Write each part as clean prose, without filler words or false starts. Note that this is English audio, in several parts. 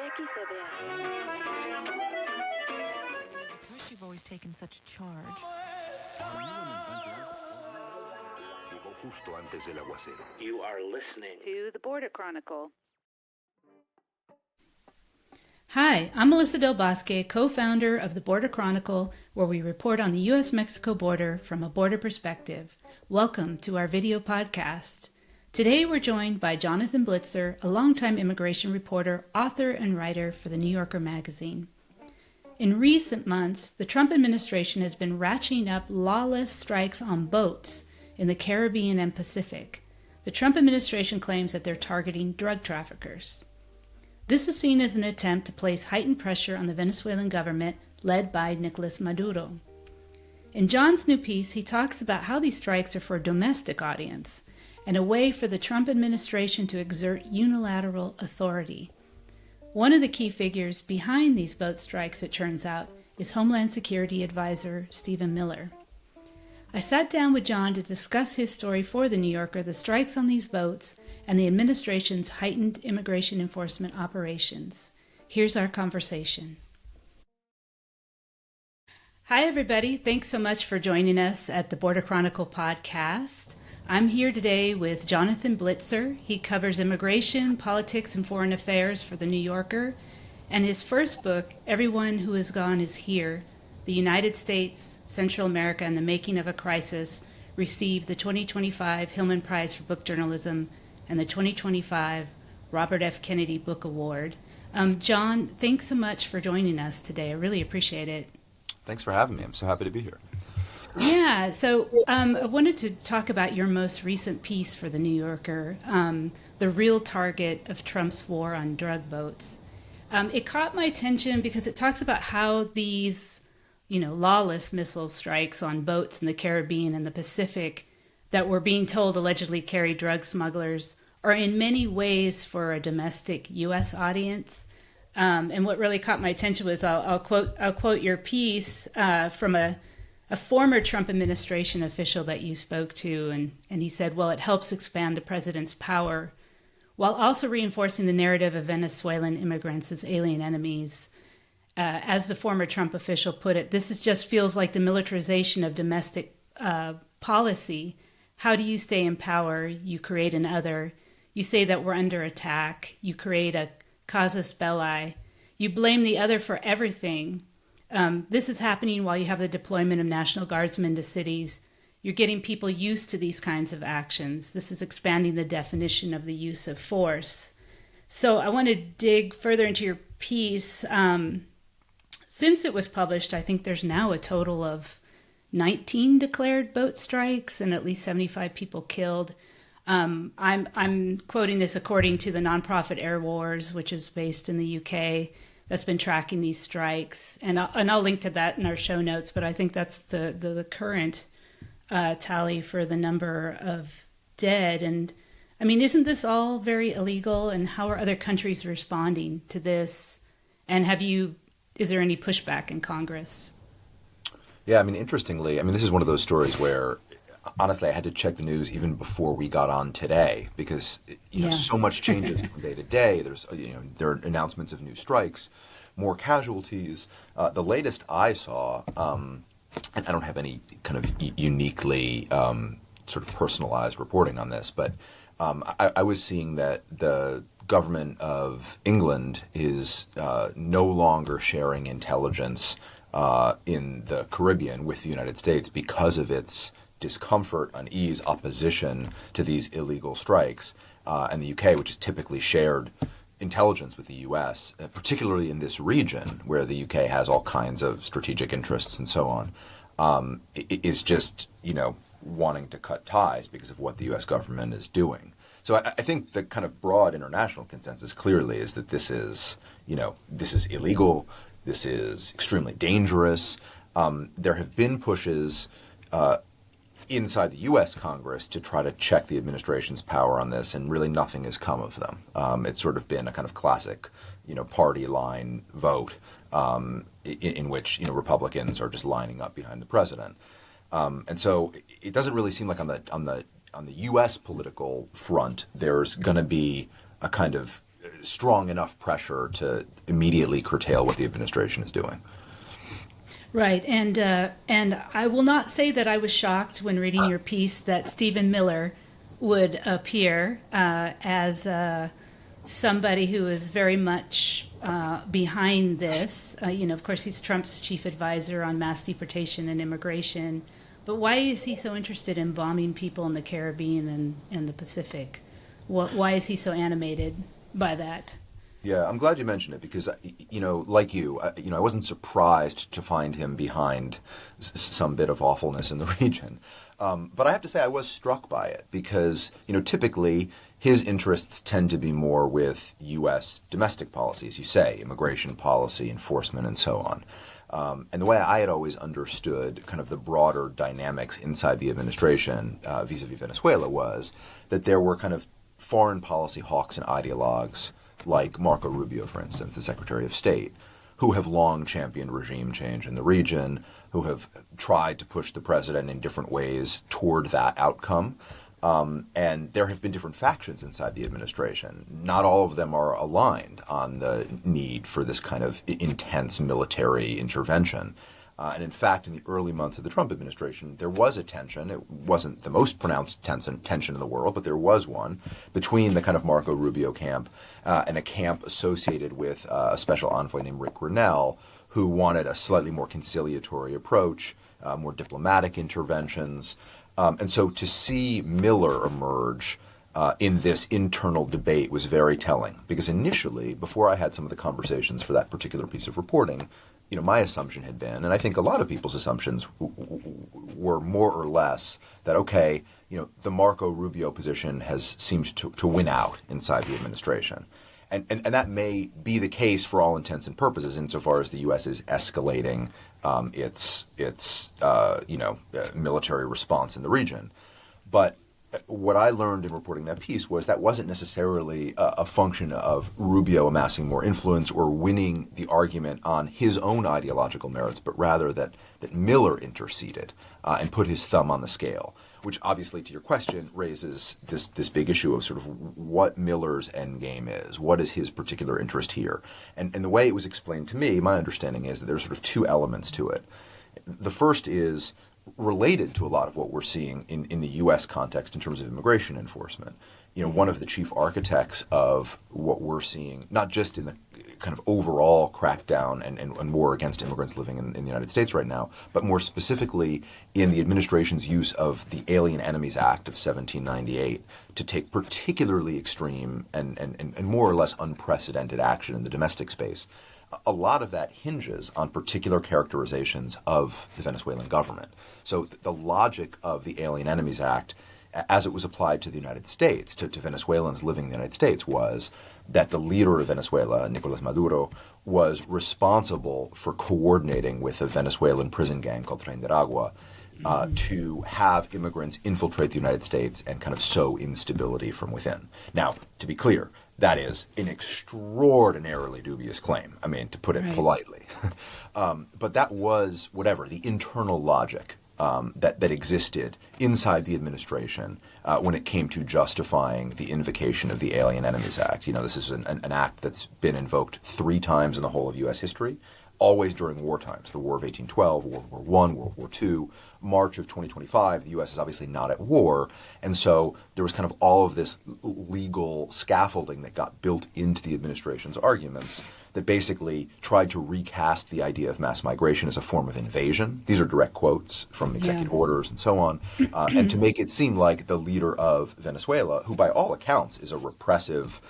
Because you've always taken such charge. You are listening to the Border Chronicle. Hi, I'm Melissa Del Bosque, co-founder of the Border Chronicle, where we report on the U.S.-Mexico border from a border perspective. Welcome to our video podcast. Today we're joined by Jonathan Blitzer, a longtime immigration reporter, author, and writer for the New Yorker magazine. In recent months, the Trump administration has been ratcheting up lawless strikes on boats in the Caribbean and Pacific. The Trump administration claims that they're targeting drug traffickers. This is seen as an attempt to place heightened pressure on the Venezuelan government led by Nicolas Maduro. In John's new piece, he talks about how these strikes are for a domestic audience and a way for the Trump administration to exert unilateral authority. One of the key figures behind these boat strikes, it turns out, is Homeland Security Advisor Stephen Miller. I sat down with John to discuss his story for The New Yorker, the strikes on these boats, and the administration's heightened immigration enforcement operations. Here's our conversation. Hi, everybody. Thanks so much for joining us at the Border Chronicle podcast. I'm here today with Jonathan Blitzer. He covers immigration, politics, and foreign affairs for The New Yorker. And his first book, Everyone Who Has Gone Is Here, The United States, Central America, and the Making of a Crisis, received the 2025 Hillman Prize for Book Journalism and the 2025 Robert F. Kennedy Book Award. John, thanks so much for joining us today. I really appreciate it. Thanks for having me. I'm so happy to be here. Yeah, so I wanted to talk about your most recent piece for The New Yorker, The Real Target of Trump's War on Drug Boats. It caught my attention because it talks about how these, lawless missile strikes on boats in the Caribbean and the Pacific that we're being told allegedly carry drug smugglers are in many ways for a domestic U.S. audience. And what really caught my attention was I'll quote your piece from a former Trump administration official that you spoke to, and he said, well, it helps expand the president's power while also reinforcing the narrative of Venezuelan immigrants as alien enemies. As the former Trump official put it, this just feels like the militarization of domestic policy. How do you stay in power? You create an other. You say that we're under attack. You create a casus belli. You blame the other for everything. This is happening while you have the deployment of National Guardsmen to cities. You're getting people used to these kinds of actions. This is expanding the definition of the use of force. So I want to dig further into your piece. Since it was published, I think there's now a total of 19 declared boat strikes and at least 75 people killed. I'm quoting this according to the nonprofit Air Wars, which is based in the UK, that's been tracking these strikes. And I'll link to that in our show notes, but I think that's the current tally for the number of dead. And I mean, isn't this all very illegal? And how are other countries responding to this? And is there any pushback in Congress? Yeah, interestingly, this is one of those stories where, honestly, I had to check the news even before we got on today because, so much changes from day to day. There are announcements of new strikes, more casualties. The latest I saw, and I don't have any kind of uniquely sort of personalized reporting on this, but I was seeing that the government of England is no longer sharing intelligence in the Caribbean with the United States because of its discomfort, unease, opposition to these illegal strikes. And the UK, which has typically shared intelligence with the US, particularly in this region where the UK has all kinds of strategic interests and so on, is just, wanting to cut ties because of what the US government is doing. So I think the kind of broad international consensus clearly is that this is illegal. This is extremely dangerous. There have been pushes inside the U.S. Congress to try to check the administration's power on this, and really nothing has come of them. It's sort of been a kind of classic, party line vote in which Republicans are just lining up behind the president, and so it doesn't really seem like on the U.S. political front there's going to be a kind of strong enough pressure to immediately curtail what the administration is doing. Right, and I will not say that I was shocked when reading your piece that Stephen Miller would appear as somebody who is very much behind this. Of course, he's Trump's chief advisor on mass deportation and immigration. But why is he so interested in bombing people in the Caribbean and the Pacific? Why is he so animated by that? Yeah, I'm glad you mentioned it because, like you, I wasn't surprised to find him behind some bit of awfulness in the region. But I have to say I was struck by it because, typically his interests tend to be more with U.S. domestic policy, as you say, immigration policy, enforcement, and so on. And the way I had always understood kind of the broader dynamics inside the administration vis-a-vis Venezuela was that there were kind of foreign policy hawks and ideologues like Marco Rubio, for instance, the Secretary of State, who have long championed regime change in the region, who have tried to push the president in different ways toward that outcome. And there have been different factions inside the administration. Not all of them are aligned on the need for this kind of intense military intervention. And in fact, in the early months of the Trump administration, there was a tension. It wasn't the most pronounced tension in the world, but there was one between the kind of Marco Rubio camp and a camp associated with a special envoy named Rick Grinnell, who wanted a slightly more conciliatory approach, more diplomatic interventions. And so to see Miller emerge in this internal debate was very telling, because initially, before I had some of the conversations for that particular piece of reporting, my assumption had been, and I think a lot of people's assumptions were more or less that, okay, the Marco Rubio position has seemed to win out inside the administration. And that may be the case for all intents and purposes insofar as the U.S. is escalating its military response in the region. But what I learned in reporting that piece was that wasn't necessarily a function of Rubio amassing more influence or winning the argument on his own ideological merits, but rather that Miller interceded and put his thumb on the scale, which obviously, to your question, raises this big issue of sort of what Miller's endgame is. What is his particular interest here? And the way it was explained to me, my understanding is that there's sort of two elements to it. The first is related to a lot of what we're seeing in the U.S. context in terms of immigration enforcement. One of the chief architects of what we're seeing, not just in the kind of overall crackdown and war against immigrants living in the United States right now, but more specifically in the administration's use of the Alien Enemies Act of 1798 to take particularly extreme and more or less unprecedented action in the domestic space. A lot of that hinges on particular characterizations of the Venezuelan government. So the logic of the Alien Enemies Act, as it was applied to the United States, to Venezuelans living in the United States, was that the leader of Venezuela, Nicolas Maduro, was responsible for coordinating with a Venezuelan prison gang called Tren de Aragua to have immigrants infiltrate the United States and kind of sow instability from within. Now, to be clear, that is an extraordinarily dubious claim, to put it politely. But that was, the internal logic that existed inside the administration when it came to justifying the invocation of the Alien Enemies Act. This is an act that's been invoked 3 times in the whole of U.S. history, always during war times, the War of 1812, World War I, World War II, March of 2025, the U.S. is obviously not at war. And so there was kind of all of this legal scaffolding that got built into the administration's arguments that basically tried to recast the idea of mass migration as a form of invasion. These are direct quotes from executive orders and so on. And to make it seem like the leader of Venezuela, who by all accounts is a repressive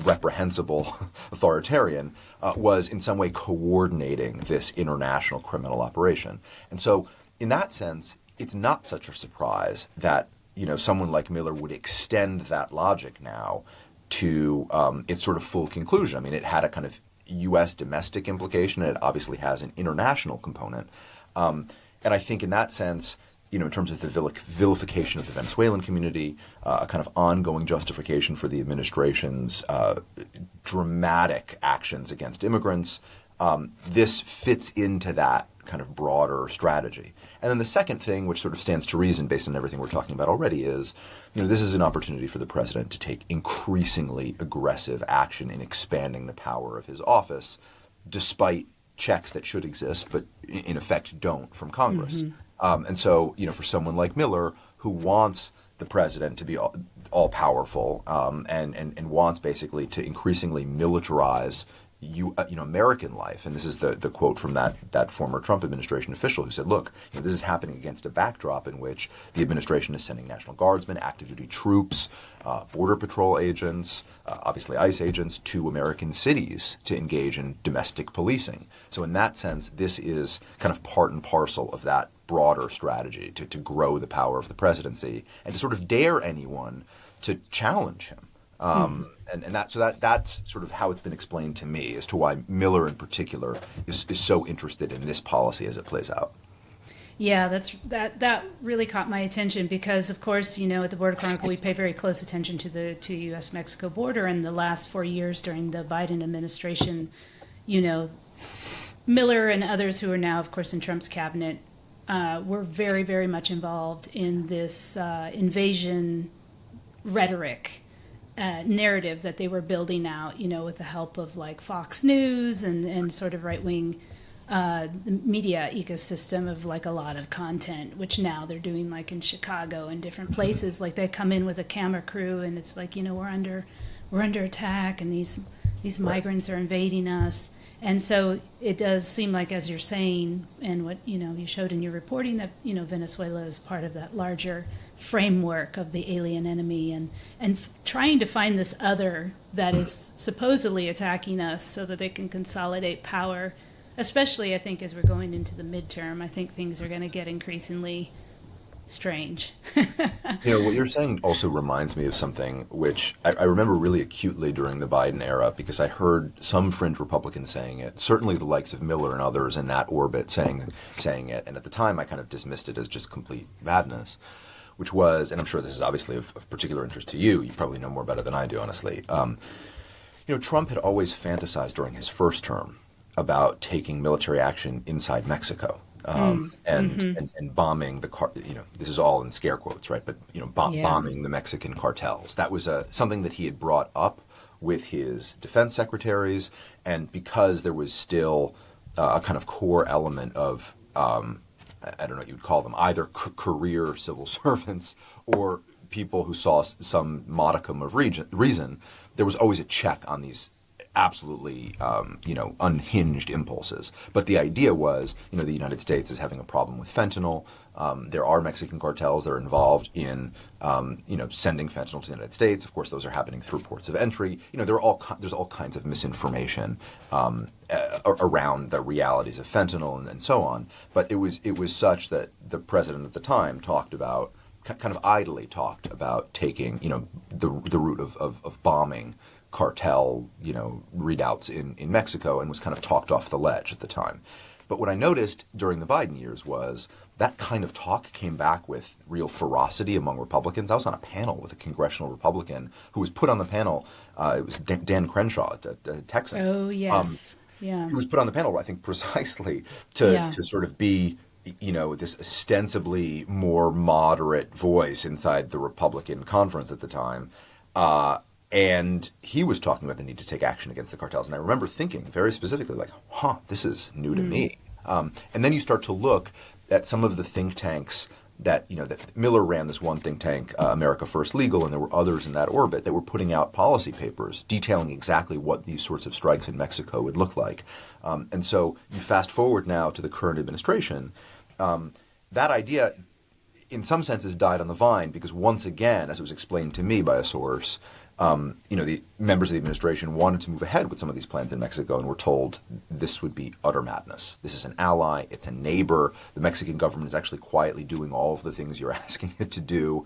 reprehensible authoritarian, was in some way coordinating this international criminal operation. And so in that sense, it's not such a surprise that, someone like Miller would extend that logic now to its sort of full conclusion. It had a kind of U.S. domestic implication, and it obviously has an international component. And I think in that sense, in terms of the vilification of the Venezuelan community, a kind of ongoing justification for the administration's dramatic actions against immigrants, This fits into that kind of broader strategy. And then the second thing, which sort of stands to reason based on everything we're talking about already, is, this is an opportunity for the president to take increasingly aggressive action in expanding the power of his office, despite checks that should exist, but in effect don't, from Congress. And so, for someone like Miller, who wants the president to be all powerful, and wants basically to increasingly militarize American life. And this is the quote from that former Trump administration official who said, look, this is happening against a backdrop in which the administration is sending National Guardsmen, active duty troops, Border Patrol agents, obviously ICE agents to American cities to engage in domestic policing. So in that sense, this is kind of part and parcel of that broader strategy to grow the power of the presidency and to sort of dare anyone to challenge him. And that's sort of how it's been explained to me as to why Miller in particular is so interested in this policy as it plays out. Yeah, that really caught my attention because, of course, at the Border Chronicle we pay very close attention to the U.S.-Mexico border. And the last 4 years during the Biden administration, Miller and others who are now, of course, in Trump's cabinet were very, very much involved in this invasion rhetoric. Narrative that they were building out, with the help of like Fox News and sort of right-wing media ecosystem of like a lot of content, which now they're doing like in Chicago and different places. Like they come in with a camera crew and it's like, we're under attack and these migrants are invading us. And so it does seem like, as you're saying, and what you showed in your reporting, that Venezuela is part of that larger framework of the alien enemy, and trying to find this other that is supposedly attacking us so that they can consolidate power. Especially, I think, as we're going into the midterm, I think things are going to get increasingly strange. What you're saying also reminds me of something which I remember really acutely during the Biden era, because I heard some fringe Republicans saying it, certainly the likes of Miller and others in that orbit saying it, and at the time I kind of dismissed it as just complete madness, which was, and I'm sure this is obviously of particular interest to you probably know more about it than I do, honestly. Trump had always fantasized during his first term about taking military action inside Mexico. And bombing this is all in scare quotes, right? But bombing the Mexican cartels. That was something that he had brought up with his defense secretaries, and because there was still a kind of core element of I don't know what you would call them, either career civil servants or people who saw some modicum of reason, there was always a check on these absolutely, unhinged impulses. But the idea was, the United States is having a problem with fentanyl. There are Mexican cartels that are involved in, sending fentanyl to the United States. Of course, those are happening through ports of entry. There's all kinds of misinformation around the realities of fentanyl and so on. But it was such that the president at the time talked about, kind of idly talked about taking, the route of bombing cartel, readouts in Mexico, and was kind of talked off the ledge at the time. But what I noticed during the Biden years was that kind of talk came back with real ferocity among Republicans. I was on a panel with a congressional Republican who was put on the panel. It was Dan Crenshaw, a Texan. Oh, yes. He was put on the panel, I think, precisely to sort of be, this ostensibly more moderate voice inside the Republican conference at the time. And he was talking about the need to take action against the cartels. And I remember thinking very specifically, like, this is new to me. And then you start to look at some of the think tanks that Miller ran this one think tank, America First Legal, and there were others in that orbit that were putting out policy papers detailing exactly what these sorts of strikes in Mexico would look like. And so you fast forward now to the current administration. That idea, in some senses, died on the vine because once again, as it was explained to me by a source, the members of the administration wanted to move ahead with some of these plans in Mexico and were told this would be utter madness. This is an ally. It's a neighbor. The Mexican government is actually quietly doing all of the things you're asking it to do.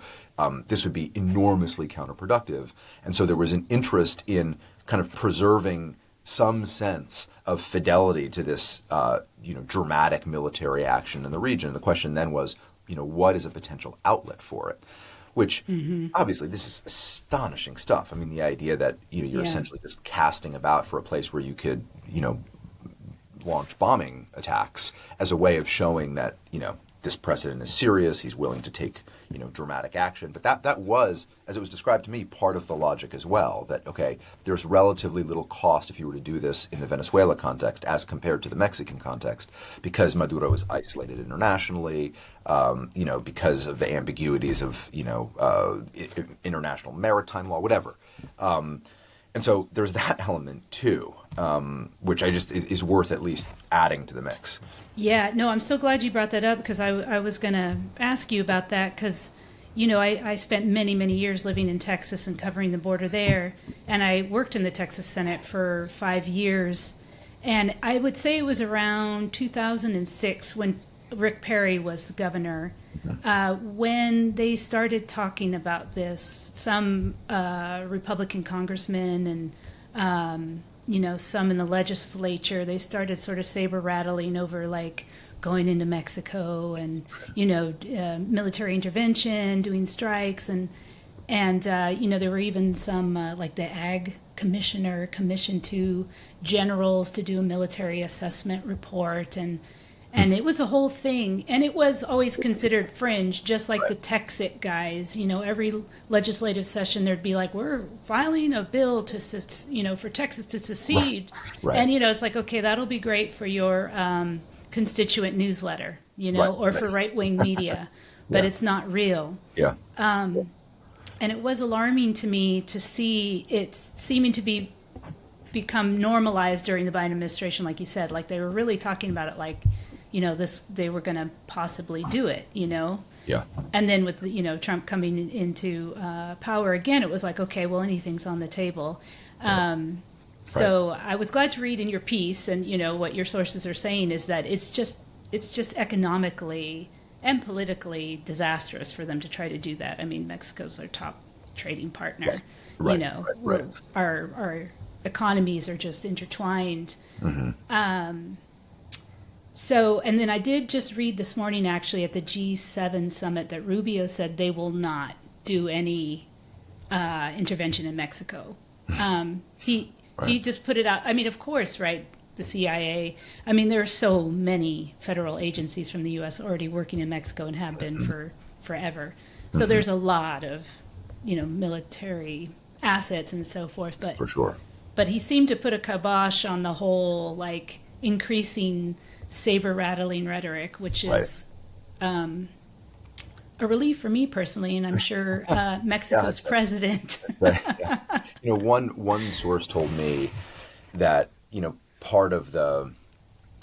This would be enormously counterproductive. And so there was an interest in kind of preserving some sense of fidelity to this, dramatic military action in the region. The question then was, what is a potential outlet for it? Which, obviously, this is astonishing stuff. I mean, the idea that, you're essentially just casting about for a place where you could, launch bombing attacks as a way of showing that, this president is serious. He's willing to take, dramatic action. But that was, as it was described to me, part of the logic as well, that, okay, there's relatively little cost if you were to do this in the Venezuela context as compared to the Mexican context, because Maduro is isolated internationally, because of the ambiguities of, international maritime law, whatever. And so there's that element too, which is worth at least adding to the mix. Yeah, no, I'm so glad you brought that up, because I was going to ask you about that, because, I spent many, many years living in Texas and covering the border there, and I worked in the Texas Senate for 5 years, and I would say it was around 2006 when Rick Perry was the governor, when they started talking about this. Some Republican congressmen and some in the legislature, they started sort of saber rattling over like going into Mexico and military intervention, doing strikes, and there were even some like the Ag Commissioner commissioned 2 generals to do a military assessment report, and it was a whole thing, and it was always considered fringe, just like the Texit guys. Every legislative session there'd be like, we're filing a bill to, for Texas to secede. Right. And, it's like, okay, that'll be great for your constituent newsletter, or for right-wing media, but it's not real. Yeah. And it was alarming to me to see it seeming to become normalized during the Biden administration, like you said. Like, they were really talking about it like, they were going to possibly do it, Yeah. And then with Trump coming into power again, it was like, okay, well, anything's on the table. So I was glad to read in your piece, and what your sources are saying is that it's just economically and politically disastrous for them to try to do that. I mean, Mexico's our top trading partner. Right. Our economies are just intertwined. Mm-hmm. So, and then I did just read this morning, actually, at the G7 summit, that Rubio said they will not do any intervention in Mexico. He just put it out. I mean, of course, right, the CIA. I mean, there are so many federal agencies from the U.S. already working in Mexico and have been for forever. So there's a lot of, military assets and so forth. But For sure. But he seemed to put a kibosh on the whole, like, increasing saber-rattling rhetoric, which is a relief for me personally, and I'm sure Mexico's president. Yeah. One source told me that, part of the,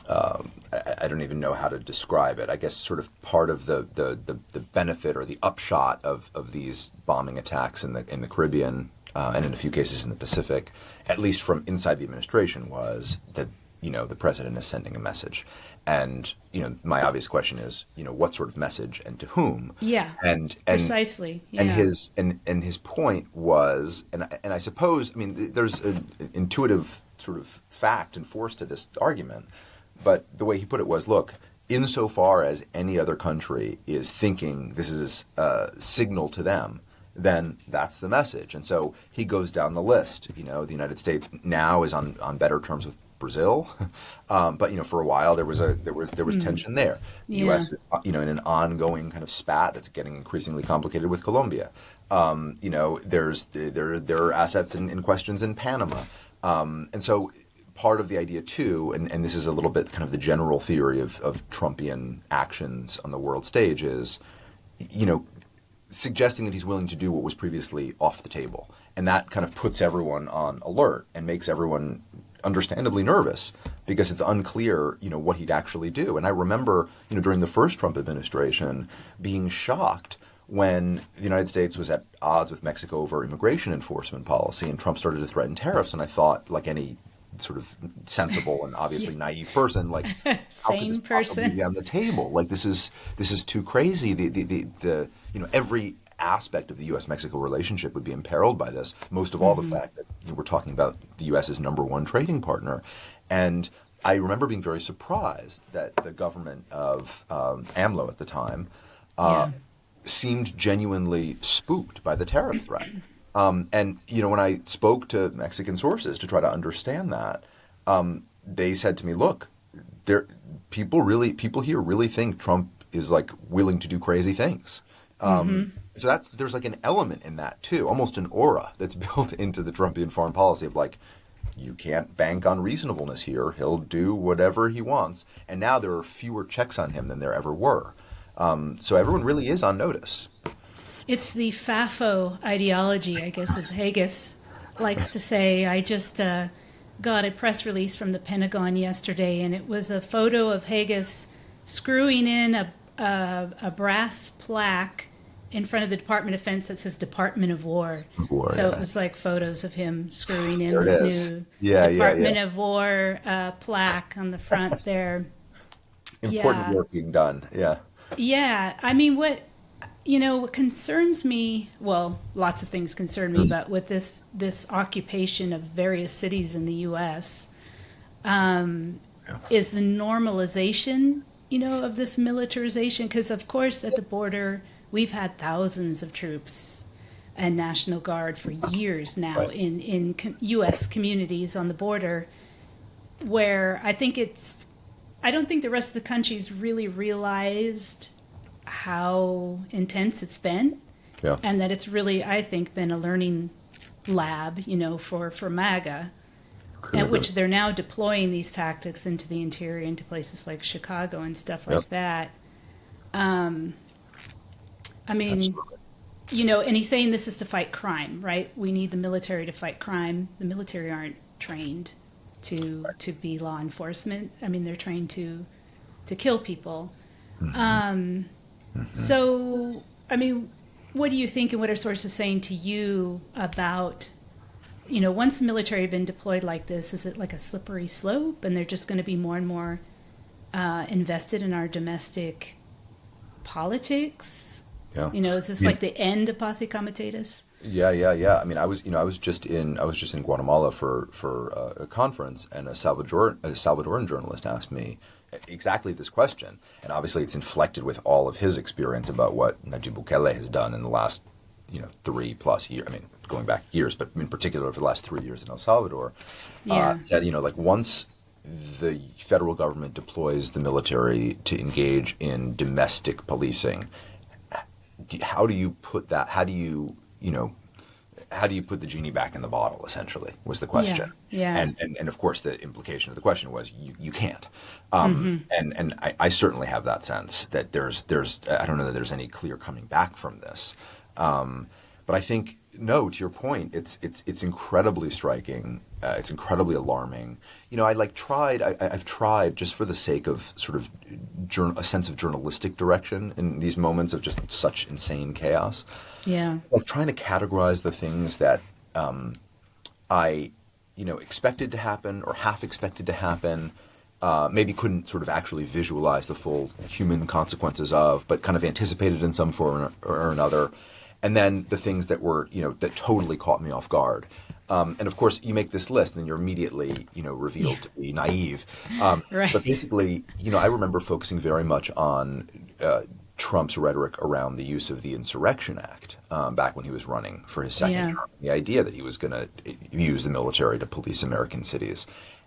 I don't even know how to describe it, I guess sort of part of the benefit or the upshot of these bombing attacks in the Caribbean, and in a few cases in the Pacific, at least from inside the administration, was that the president is sending a message. And, my obvious question is, what sort of message and to whom? Yeah. And precisely. Yeah. And his point was, and I suppose, I mean, there's an intuitive sort of fact and force to this argument, but the way he put it was, look, insofar as any other country is thinking this is a signal to them, then that's the message. And so he goes down the list. The United States now is on better terms with Brazil, but for a while there was tension there. The U.S. is in an ongoing kind of spat that's getting increasingly complicated with Colombia. There are assets and questions in Panama, and so part of the idea too, and this is a little bit kind of the general theory of Trumpian actions on the world stage, is suggesting that he's willing to do what was previously off the table, and that kind of puts everyone on alert and makes everyone understandably nervous because it's unclear, what he'd actually do. And I remember, during the first Trump administration being shocked when the United States was at odds with Mexico over immigration enforcement policy and Trump started to threaten tariffs. And I thought, like any sort of sensible and obviously naive person, like, how could this possibly be on the table? Like, this is too crazy. The every aspect of the U.S.-Mexico relationship would be imperiled by this, most of all the fact that we're talking about the U.S.'s number one trading partner. And I remember being very surprised that the government of AMLO at the time seemed genuinely spooked by the tariff threat. And, when I spoke to Mexican sources to try to understand that, they said to me, look, there, people here really think Trump is like willing to do crazy things. So there's like an element in that too, almost an aura that's built into the Trumpian foreign policy of like, you can't bank on reasonableness here. He'll do whatever he wants. And now there are fewer checks on him than there ever were. So everyone really is on notice. It's the FAFO ideology, I guess, as Haggis likes to say. I just got a press release from the Pentagon yesterday, and it was a photo of Haggis screwing in a brass plaque in front of the Department of Defense that says Department of War. It was like photos of him screwing in this new Department of War plaque on the front there. Important work being done. Yeah. Yeah. I mean, what concerns me, well, lots of things concern me, but with this occupation of various cities in the U.S. Is the normalization, of this militarization. Because, of course, at the border, we've had thousands of troops and National Guard for years now in U.S. communities on the border, where I don't think the rest of the country's really realized how intense it's been, and that it's really, I think, been a learning lab, for MAGA, at which they're now deploying these tactics into the interior, into places like Chicago and stuff like that. I mean, and he's saying this is to fight crime, right? We need the military to fight crime. The military aren't trained to be law enforcement. I mean, they're trained to kill people. So, I mean, what do you think, and what are sources saying to you about, once the military have been deployed like this, is it like a slippery slope, and they're just going to be more and more invested in our domestic politics? Yeah. Is this like the end of Posse Comitatus? Yeah. I mean, I was just in Guatemala for a conference, and a Salvadoran journalist asked me exactly this question, and obviously it's inflected with all of his experience about what Nayib Bukele has done in the last 3+ years. I mean, going back years, but in particular over the last 3 years in El Salvador. Said like once the federal government deploys the military to engage in domestic policing, how do you put that? How do you put the genie back in the bottle? Essentially, was the question. Yeah. And of course, the implication of the question was you can't. And I certainly have that sense that there's I don't know that there's any clear coming back from this. But I think, no, to your point, it's incredibly striking. It's incredibly alarming. I've tried just for the sake of sort of a sense of journalistic direction in these moments of just such insane chaos. Yeah. Like trying to categorize the things that I expected to happen or half expected to happen, maybe couldn't sort of actually visualize the full human consequences of, but kind of anticipated in some form or another. And then the things that were, that totally caught me off guard. And of course, you make this list, and you're immediately, revealed to be naive. Right. But basically, I remember focusing very much on Trump's rhetoric around the use of the Insurrection Act back when he was running for his second term. The idea that he was going to use the military to police American cities.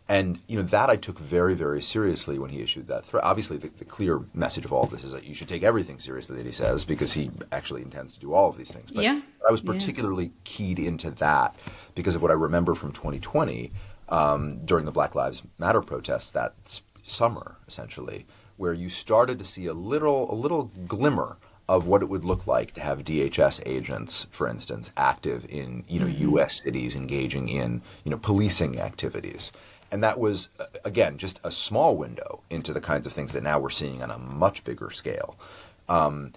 And, that I took very, very seriously when he issued that threat. Obviously, the clear message of all of this is that you should take everything seriously that he says, because he actually intends to do all of these things. But I was particularly keyed into that because of what I remember from 2020 during the Black Lives Matter protests that summer, essentially, where you started to see a little glimmer of what it would look like to have DHS agents, for instance, active in, U.S. cities engaging in, policing activities. And that was, again, just a small window into the kinds of things that now we're seeing on a much bigger scale. And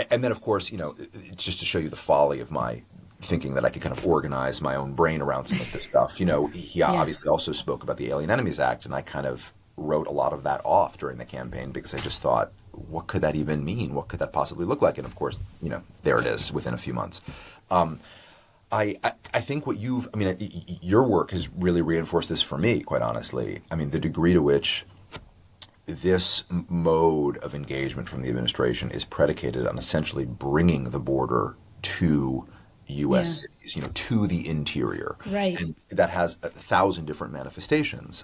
then, of course, it's just to show you the folly of my thinking that I could kind of organize my own brain around some of this stuff. He obviously also spoke about the Alien Enemies Act, and I kind of wrote a lot of that off during the campaign because I just thought, what could that even mean? What could that possibly look like? And, of course, there it is within a few months. I think your work has really reinforced this for me, quite honestly. I mean, the degree to which this mode of engagement from the administration is predicated on essentially bringing the border to U.S. Yeah. cities, to the interior. Right. And that has 1,000 different manifestations.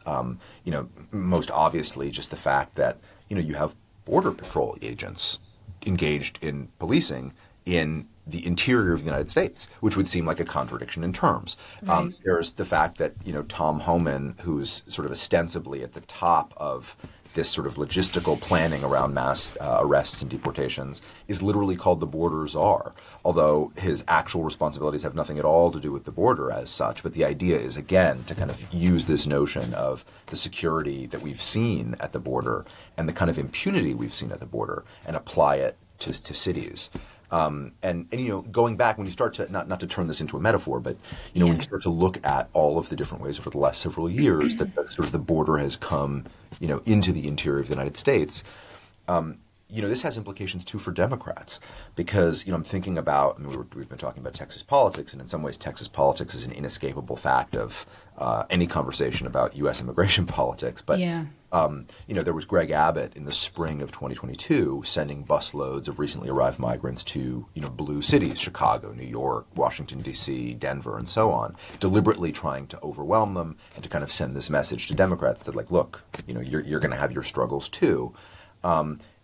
Most obviously just the fact that, you have Border Patrol agents engaged in policing in the interior of the United States, which would seem like a contradiction in terms. Right. There's the fact that, Tom Homan, who's sort of ostensibly at the top of this sort of logistical planning around mass arrests and deportations, is literally called the border czar, although his actual responsibilities have nothing at all to do with the border as such. But the idea is, again, to kind of use this notion of the security that we've seen at the border and the kind of impunity we've seen at the border and apply it to cities. And going back, when you start to, not to turn this into a metaphor, but, when you start to look at all of the different ways over the last several years that sort of the border has come, into the interior of the United States, this has implications too for Democrats because, I'm thinking about, we've been talking about Texas politics, and in some ways Texas politics is an inescapable fact of any conversation about U.S. immigration politics. But, there was Greg Abbott in the spring of 2022 sending busloads of recently arrived migrants to, blue cities, Chicago, New York, Washington, D.C., Denver, and so on, deliberately trying to overwhelm them and to kind of send this message to Democrats that, like, look, you're going to have your struggles too.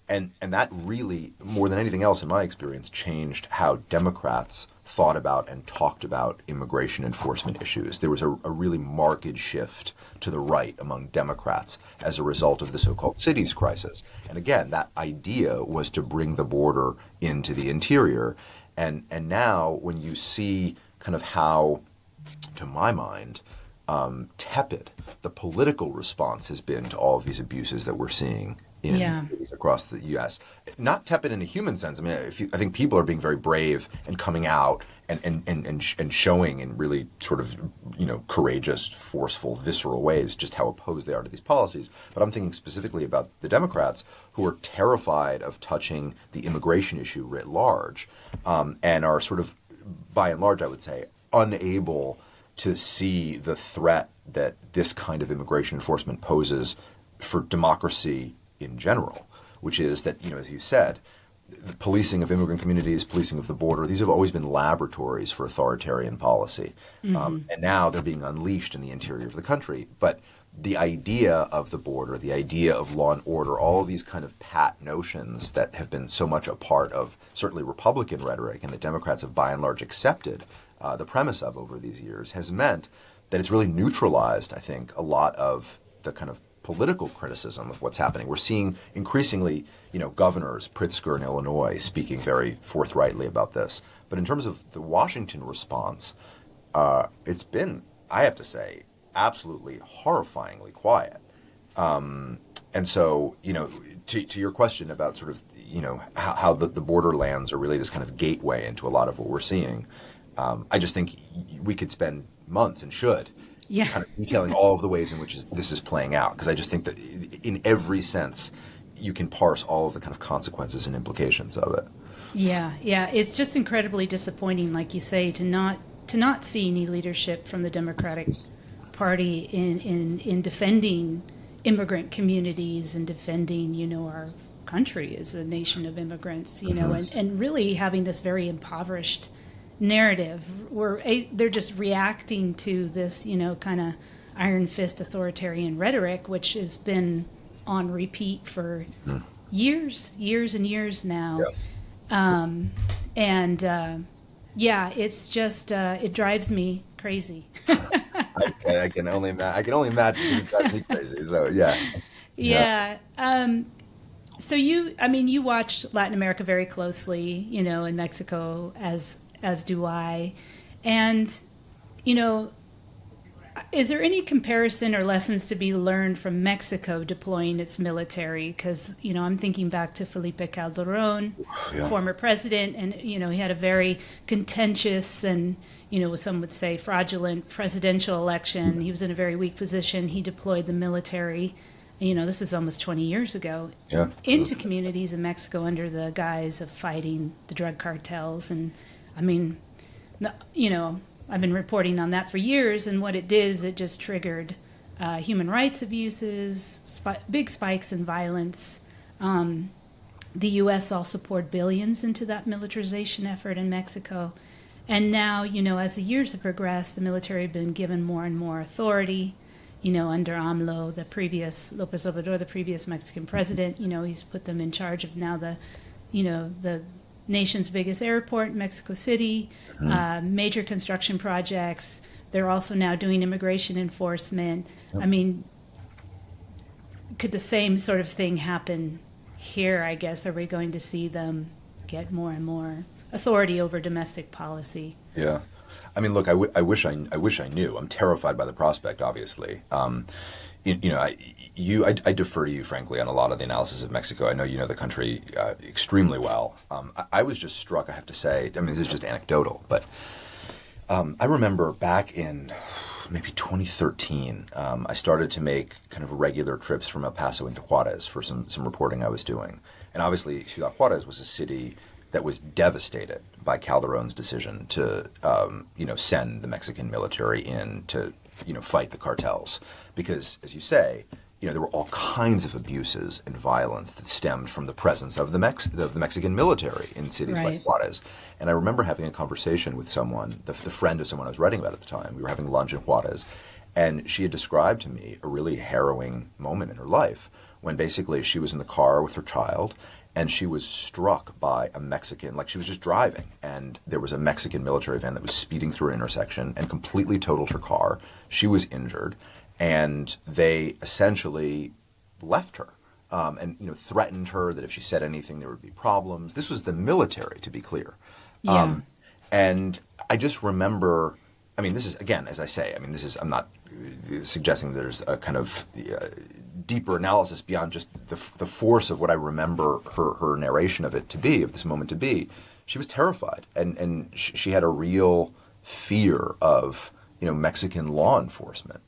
And that really, more than anything else in my experience, changed how Democrats thought about and talked about immigration enforcement issues. There was a really marked shift to the right among Democrats as a result of the so-called cities crisis. And again, that idea was to bring the border into the interior. And now when you see kind of how, to my mind, tepid the political response has been to all of these abuses that we're seeing in cities across the U.S. Not tepid in a human sense. I mean, I think people are being very brave and coming out and showing in really sort of, courageous, forceful, visceral ways just how opposed they are to these policies. But I'm thinking specifically about the Democrats who are terrified of touching the immigration issue writ large and are sort of, by and large, I would say, unable to see the threat that this kind of immigration enforcement poses for democracy in general, which is that, as you said, the policing of immigrant communities, policing of the border, these have always been laboratories for authoritarian policy. And now they're being unleashed in the interior of the country. But the idea of the border, the idea of law and order, all of these kind of pat notions that have been so much a part of certainly Republican rhetoric and the Democrats have by and large accepted the premise of over these years has meant that it's really neutralized, I think, a lot of the kind of political criticism of what's happening. We're seeing increasingly, governors, Pritzker in Illinois, speaking very forthrightly about this. But in terms of the Washington response, it's been, I have to say, absolutely horrifyingly quiet. And so, to your question about sort of, how the borderlands are really this kind of gateway into a lot of what we're seeing, I just think we could spend months and should kind of detailing all of the ways in which this is playing out, because I just think that in every sense you can parse all of the kind of consequences and implications of it. Yeah, it's just incredibly disappointing, like you say, to not see any leadership from the Democratic Party in defending immigrant communities and defending, our country as a nation of immigrants, and really having this very impoverished narrative where they're just reacting to this, kind of iron fist authoritarian rhetoric, which has been on repeat for years and years now. It's just it drives me crazy. I can only imagine it drives me crazy. So so you watch Latin America very closely, in Mexico as do I. And, is there any comparison or lessons to be learned from Mexico deploying its military? Because, I'm thinking back to Felipe Calderon, former president, and, he had a very contentious and, some would say fraudulent presidential election. He was in a very weak position. He deployed the military, this is almost 20 years ago, into communities in Mexico under the guise of fighting the drug cartels. And I've been reporting on that for years, and what it did is it just triggered human rights abuses, big spikes in violence. The U.S. also poured billions into that militarization effort in Mexico. And now, as the years have progressed, the military have been given more and more authority. Under AMLO, Lopez Obrador, the previous Mexican president, he's put them in charge of now the nation's biggest airport, Mexico City, major construction projects. They're also now doing immigration enforcement. Yep. I mean, could the same sort of thing happen here, I guess? Are we going to see them get more and more authority over domestic policy? Yeah. I mean, look, I wish I knew. I'm terrified by the prospect, obviously. I defer to you, frankly, on a lot of the analysis of Mexico. I know you know the country extremely well. I was just struck, I have to say. I mean, this is just anecdotal, but I remember back in maybe 2013, I started to make kind of regular trips from El Paso into Juarez for some reporting I was doing. And obviously, Ciudad Juarez was a city that was devastated by Calderon's decision to, send the Mexican military in to, fight the cartels. Because, as you say, there were all kinds of abuses and violence that stemmed from the presence of the Mexican military in cities Right. like Juarez. And I remember having a conversation with someone, the friend of someone I was writing about at the time. We were having lunch in Juarez, and she had described to me a really harrowing moment in her life when basically she was in the car with her child, and she was struck by a Mexican, like she was just driving, and there was a Mexican military van that was speeding through an intersection and completely totaled her car. She was injured, and they essentially left her and threatened her that if she said anything there would be problems. This was the military, to be clear. Yeah. And I just remember, I mean, this is, again, as I say, I mean, I'm not suggesting there's a kind of deeper analysis beyond just the force of what I remember her narration of it to be, of this moment to be. She was terrified, and she had a real fear of Mexican law enforcement,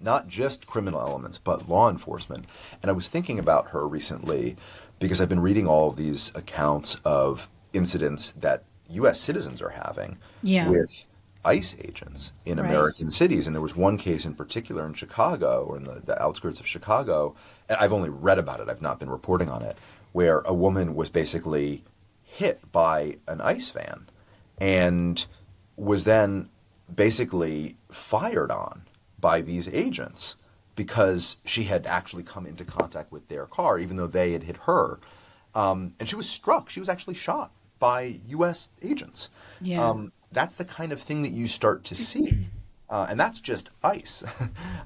not just criminal elements, but law enforcement. And I was thinking about her recently because I've been reading all of these accounts of incidents that U.S. citizens are having with ICE agents in Right. American cities. And there was one case in particular in Chicago, or in the outskirts of Chicago, and I've only read about it, I've not been reporting on it, where a woman was basically hit by an ICE van and was then basically fired on by these agents because she had actually come into contact with their car, even though they had hit her. And she was struck. She was actually shot by U.S. agents. Yeah. That's the kind of thing that you start to see. And that's just ICE.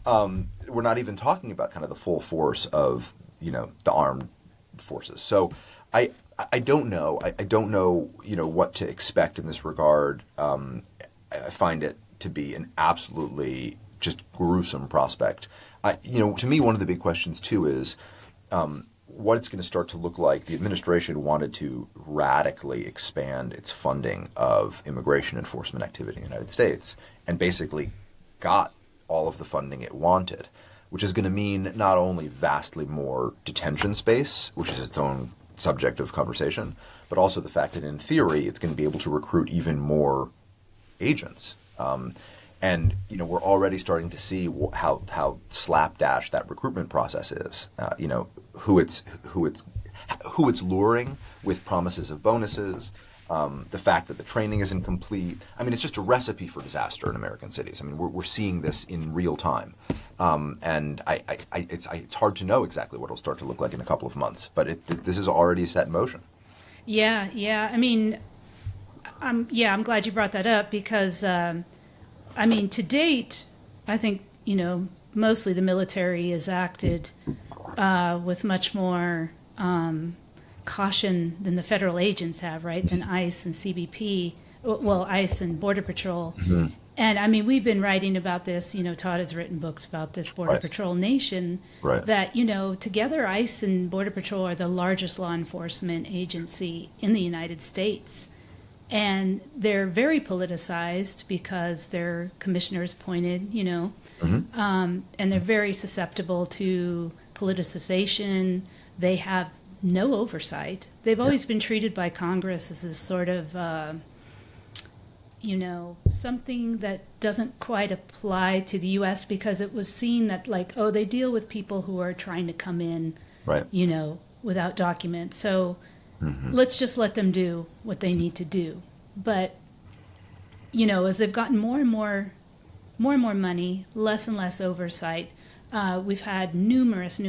We're not even talking about kind of the full force of, the armed forces. So I don't know. I don't know, what to expect in this regard. I find it to be an absolutely just gruesome prospect. To me, one of the big questions, too, is what it's going to start to look like. The administration wanted to radically expand its funding of immigration enforcement activity in the United States and basically got all of the funding it wanted, which is going to mean not only vastly more detention space, which is its own subject of conversation, but also the fact that in theory it's going to be able to recruit even more agents. And we're already starting to see how slapdash that recruitment process is. Who it's luring with promises of bonuses. The fact that the training isn't complete. I mean, it's just a recipe for disaster in American cities. I mean, we're seeing this in real time, and it's hard to know exactly what it'll start to look like in a couple of months. But this is already set in motion. Yeah. I mean, I'm glad you brought that up because, to date, I think, mostly the military has acted with much more caution than the federal agents have, right? Than ICE and CBP, well, ICE and Border Patrol. Mm-hmm. And we've been writing about this, Todd has written books about this Border Right. Patrol nation, Right. that, together ICE and Border Patrol are the largest law enforcement agency in the United States. And they're very politicized because they're commissioners appointed, Mm-hmm. and they're very susceptible to politicization. They have no oversight. They've always been treated by Congress as this sort of, something that doesn't quite apply to the U.S. because it was seen that, they deal with people who are trying to come in, Right. without documents. So Mm-hmm. let's just let them do what they need to do. But as they've gotten more and more money, less and less oversight, we've had numerous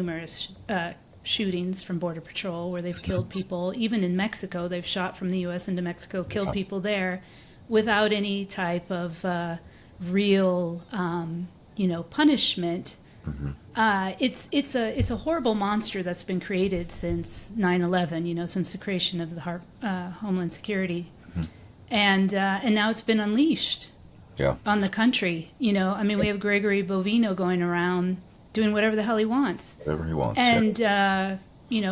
shootings from Border Patrol where they've killed people. Even in Mexico, they've shot from the U.S. into Mexico, killed people there without any type of real, punishment. It's a horrible monster that's been created since 9/11. Since the creation of the Homeland Security, and now it's been unleashed on the country. We have Gregory Bovino going around doing whatever the hell he wants. Whatever he wants. And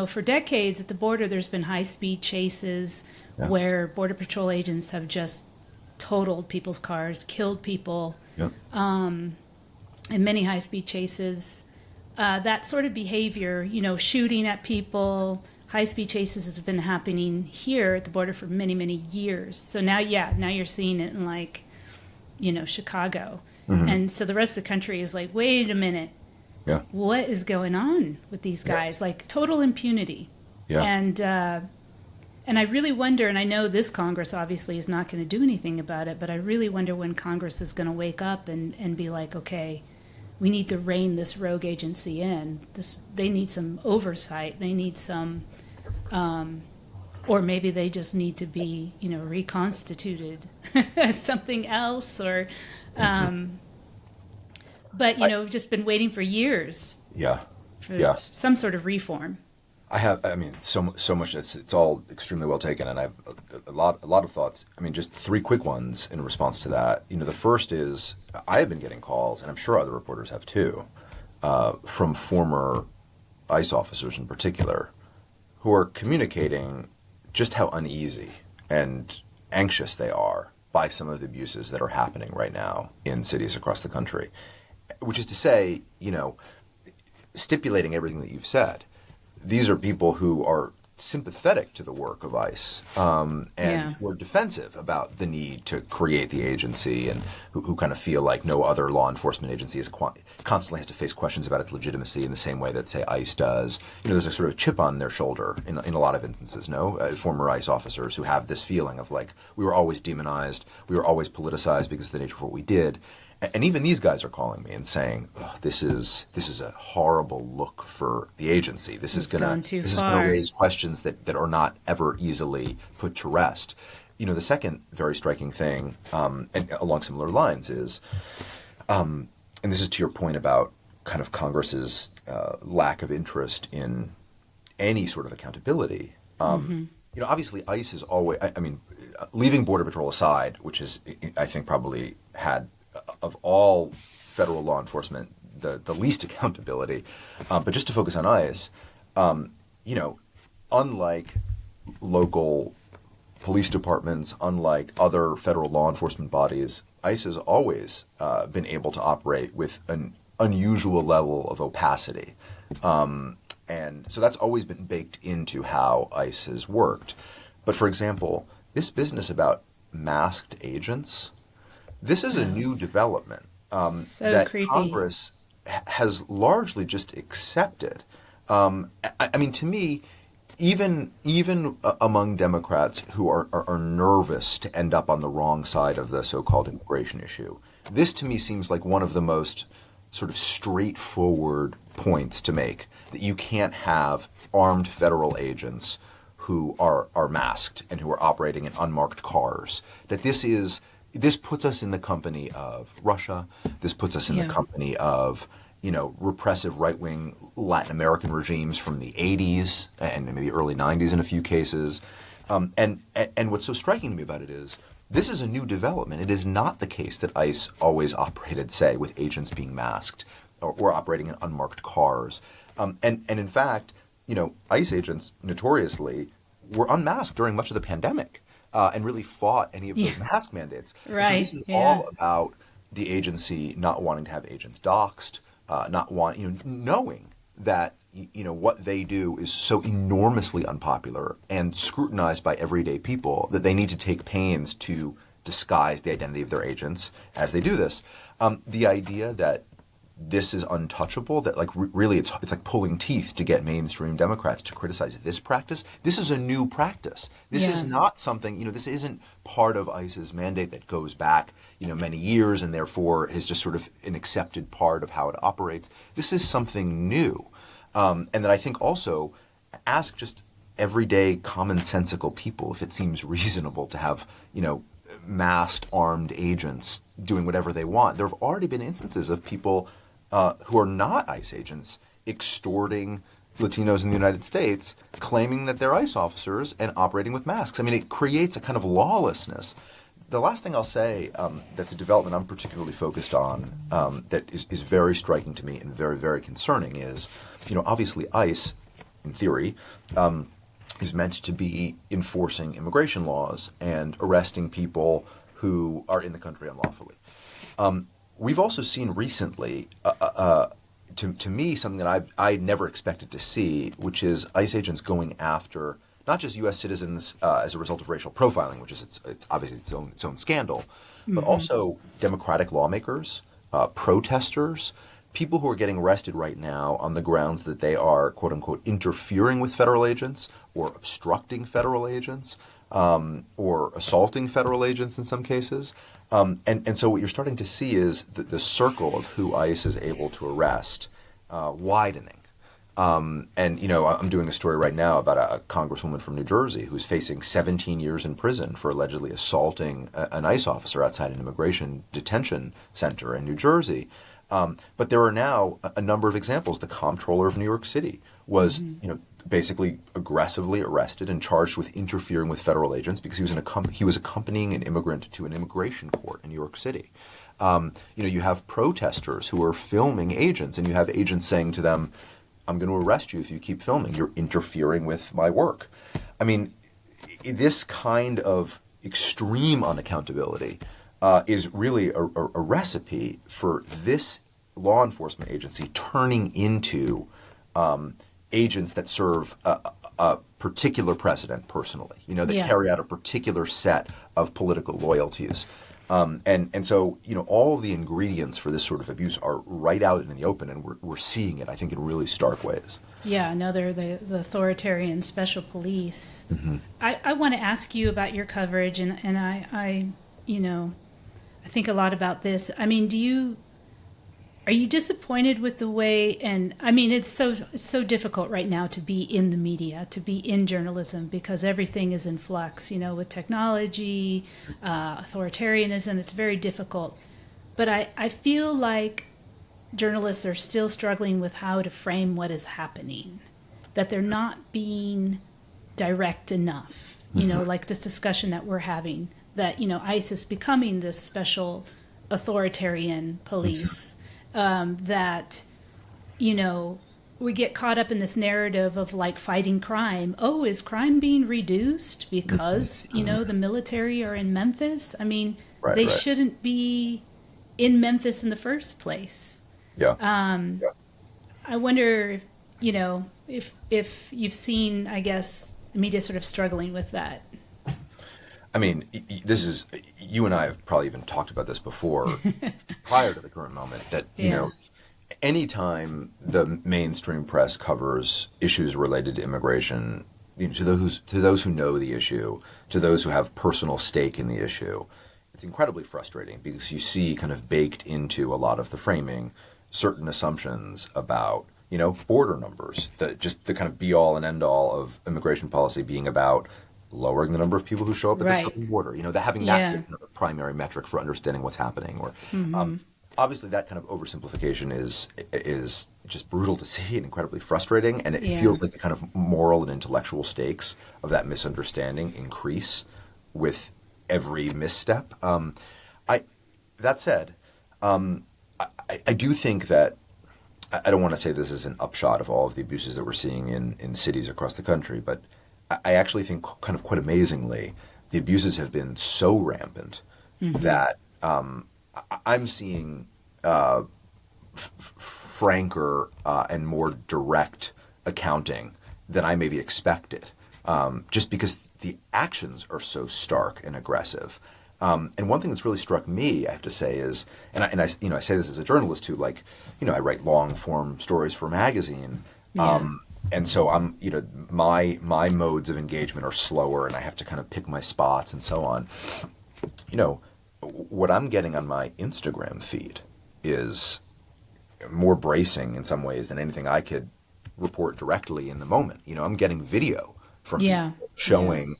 for decades at the border, there's been high-speed chases where Border Patrol agents have just totaled people's cars, killed people. In many high-speed chases, that sort of behavior, shooting at people, high-speed chases has been happening here at the border for many, many years. So now you're seeing it in Chicago. And so the rest of the country is like, wait a minute, what is going on with these guys? Like total impunity. And I really wonder, and I know this Congress obviously is not going to do anything about it, but I really wonder when Congress is going to wake up and be like, okay, we need to rein this rogue agency in. They need some oversight. They need some, or maybe they just need to be, reconstituted as something else, or, but we've just been waiting for years. For some sort of reform. So much. It's all extremely well taken, and I have a lot of thoughts. Just three quick ones in response to that. The first is I have been getting calls, and I'm sure other reporters have too, from former ICE officers in particular, who are communicating just how uneasy and anxious they are by some of the abuses that are happening right now in cities across the country. Which is to say, stipulating everything that you've said. These are people who are sympathetic to the work of ICE and who are defensive about the need to create the agency, and who kind of feel like no other law enforcement agency constantly has to face questions about its legitimacy in the same way that, say, ICE does. There's a sort of chip on their shoulder in a lot of instances, former ICE officers who have this feeling of like, we were always demonized, we were always politicized because of the nature of what we did. And even these guys are calling me and saying, this is a horrible look for the agency. This is going to raise questions that are not ever easily put to rest. The second very striking thing, and along similar lines, is, and this is to your point about kind of Congress's lack of interest in any sort of accountability. Obviously ICE has always, leaving Border Patrol aside, which is, I think, probably had of all federal law enforcement the least accountability, but just to focus on ICE, unlike local police departments, unlike other federal law enforcement bodies, ICE has always been able to operate with an unusual level of opacity. And so that's always been baked into how ICE has worked. But for example, this business about masked agents, this is a new development that creepy. Congress has largely just accepted. To me, even among Democrats who are nervous to end up on the wrong side of the so-called immigration issue, this to me seems like one of the most sort of straightforward points to make, that you can't have armed federal agents who are masked and who are operating in unmarked cars, that this puts us in the company of Russia. This puts us in the company of, repressive right-wing Latin American regimes from the 80s and maybe early 90s in a few cases. And what's so striking to me about it is this is a new development. It is not the case that ICE always operated, say, with agents being masked or operating in unmarked cars. And in fact, ICE agents notoriously were unmasked during much of the pandemic. And really fought any of those mask mandates. Right. So this is all about the agency not wanting to have agents doxxed, knowing that what they do is so enormously unpopular and scrutinized by everyday people that they need to take pains to disguise the identity of their agents as they do this. The idea that this is untouchable, that like really it's like pulling teeth to get mainstream Democrats to criticize this practice. This is a new practice. This is not something, this isn't part of ICE's mandate that goes back, many years and therefore is just sort of an accepted part of how it operates. This is something new. And that I think also ask just everyday commonsensical people if it seems reasonable to have, masked armed agents doing whatever they want. There have already been instances of people who are not ICE agents extorting Latinos in the United States, claiming that they're ICE officers and operating with masks. I mean, it creates a kind of lawlessness. The last thing I'll say that's a development I'm particularly focused on that is very striking to me and very, very concerning is, obviously ICE, in theory, is meant to be enforcing immigration laws and arresting people who are in the country unlawfully. We've also seen recently, to me, something that I never expected to see, which is ICE agents going after not just U.S. citizens as a result of racial profiling, which is it's obviously its own scandal, but also Democratic lawmakers, protesters, people who are getting arrested right now on the grounds that they are, quote unquote, interfering with federal agents or obstructing federal agents or assaulting federal agents in some cases. And so what you're starting to see is the circle of who ICE is able to arrest widening. And, I'm doing a story right now about a congresswoman from New Jersey who's facing 17 years in prison for allegedly assaulting an ICE officer outside an immigration detention center in New Jersey. But there are now a number of examples. The comptroller of New York City was, basically aggressively arrested and charged with interfering with federal agents because he was accompanying an immigrant to an immigration court in New York City. You have protesters who are filming agents, and you have agents saying to them, "I'm going to arrest you if you keep filming. You're interfering with my work." I mean, this kind of extreme unaccountability is really a recipe for this law enforcement agency turning into agents that serve a particular president personally, that carry out a particular set of political loyalties. And so, all the ingredients for this sort of abuse are right out in the open, and we're seeing it, I think, in really stark ways. Yeah, no, they're the authoritarian special police. I want to ask you about your coverage, and I think a lot about this. I mean, are you disappointed with the way, and I mean, it's so difficult right now to be in the media, to be in journalism, because everything is in flux, with technology, authoritarianism, it's very difficult. But I feel like journalists are still struggling with how to frame what is happening, that they're not being direct enough, like this discussion that we're having, that, ICE is becoming this special authoritarian police. That, we get caught up in this narrative of like fighting crime. Oh, is crime being reduced because, the military are in Memphis? I mean, they shouldn't be in Memphis in the first place. Yeah. I wonder, if you've seen, I guess, the media sort of struggling with that. I mean, you and I have probably even talked about this before, prior to the current moment, that, anytime the mainstream press covers issues related to immigration, to those who know the issue, to those who have personal stake in the issue, it's incredibly frustrating because you see kind of baked into a lot of the framing certain assumptions about, border numbers, just the kind of be-all and end-all of immigration policy being about lowering the number of people who show up at the southern border, having that as a primary metric for understanding what's happening. Or obviously that kind of oversimplification is just brutal to see and incredibly frustrating, and it feels like the kind of moral and intellectual stakes of that misunderstanding increase with every misstep. That said, I do think that I don't want to say this is an upshot of all of the abuses that we're seeing in cities across the country, but I actually think kind of quite amazingly, the abuses have been so rampant that I'm seeing franker and more direct accounting than I maybe expected, just because the actions are so stark and aggressive. And one thing that's really struck me, I have to say, is, I say this as a journalist who, like, I write long form stories for a magazine. Yeah. And so my modes of engagement are slower, and I have to kind of pick my spots and so on. What I'm getting on my Instagram feed is more bracing in some ways than anything I could report directly in the moment. I'm getting video from Yeah. people showing,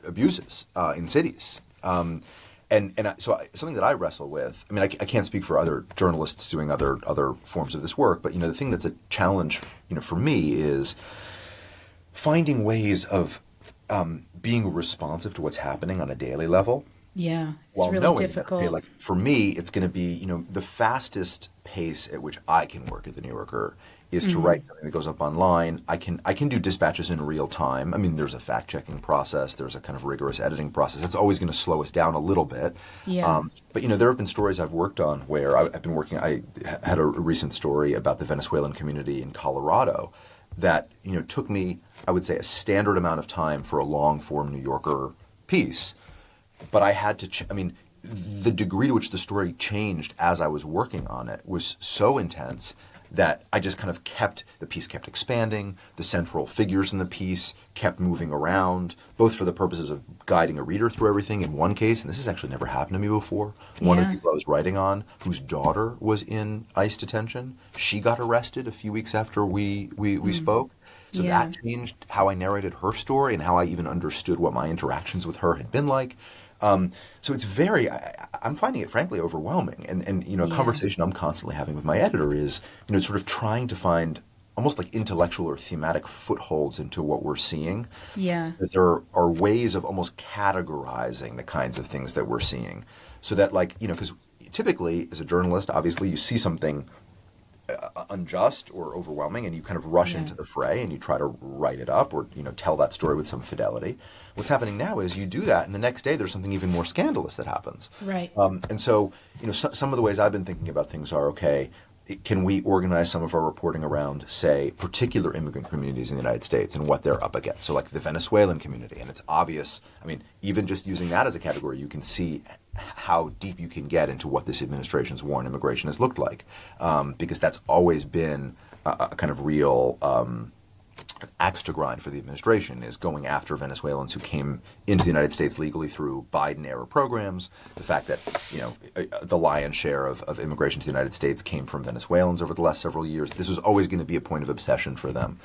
abuses in cities. So something that I wrestle with, I mean, I can't speak for other journalists doing other forms of this work, but, the thing that's a challenge, for me is finding ways of being responsive to what's happening on a daily level. Yeah. It's While really knowing difficult. that, okay, like for me, it's going to be, the fastest pace at which I can work at the New Yorker is to write something that goes up online. I can do dispatches in real time. I mean, there's a fact-checking process. There's a kind of rigorous editing process. That's always going to slow us down a little bit. Yeah. But, there have been stories I've worked on where I've been working. I had a recent story about the Venezuelan community in Colorado that, took me, I would say, a standard amount of time for a long-form New Yorker piece. But I had to, the degree to which the story changed as I was working on it was so intense that I just kind of the piece kept expanding, the central figures in the piece kept moving around, both for the purposes of guiding a reader through everything. In one case, and this has actually never happened to me before, one of the people I was writing on, whose daughter was in ICE detention, she got arrested a few weeks after we spoke. So that changed how I narrated her story and how I even understood what my interactions with her had been like. So it's I'm finding it frankly overwhelming. And a conversation I'm constantly having with my editor is, sort of trying to find almost like intellectual or thematic footholds into what we're seeing. Yeah. That there are ways of almost categorizing the kinds of things that we're seeing. So that, like, because typically as a journalist, obviously you see something unjust or overwhelming, and you kind of rush into the fray and you try to write it up or tell that story with some fidelity. What's happening now is you do that, and the next day there's something even more scandalous that happens. Right. And so some of the ways I've been thinking about things are, okay, can we organize some of our reporting around, say, particular immigrant communities in the United States and what they're up against? So like the Venezuelan community, and it's obvious. I mean, even just using that as a category, you can see how deep you can get into what this administration's war on immigration has looked like, because that's always been a kind of real axe to grind for the administration, is going after Venezuelans who came into the United States legally through Biden-era programs. The fact that the lion's share of immigration to the United States came from Venezuelans over the last several years. This was always going to be a point of obsession for them.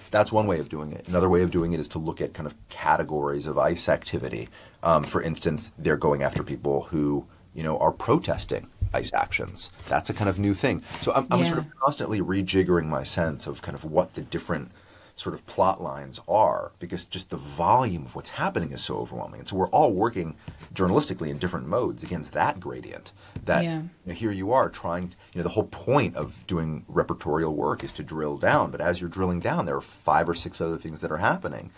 That's one way of doing it. Another way of doing it is to look at kind of categories of ICE activity. For instance, they're going after people who are protesting ICE actions. That's a kind of new thing. So I'm sort of constantly rejiggering my sense of kind of what the different sort of plot lines are, because just the volume of what's happening is so overwhelming. And so we're all working journalistically in different modes against that gradient. That here you are trying to, the whole point of doing reportorial work is to drill down. But as you're drilling down, there are 5 or 6 other things that are happening.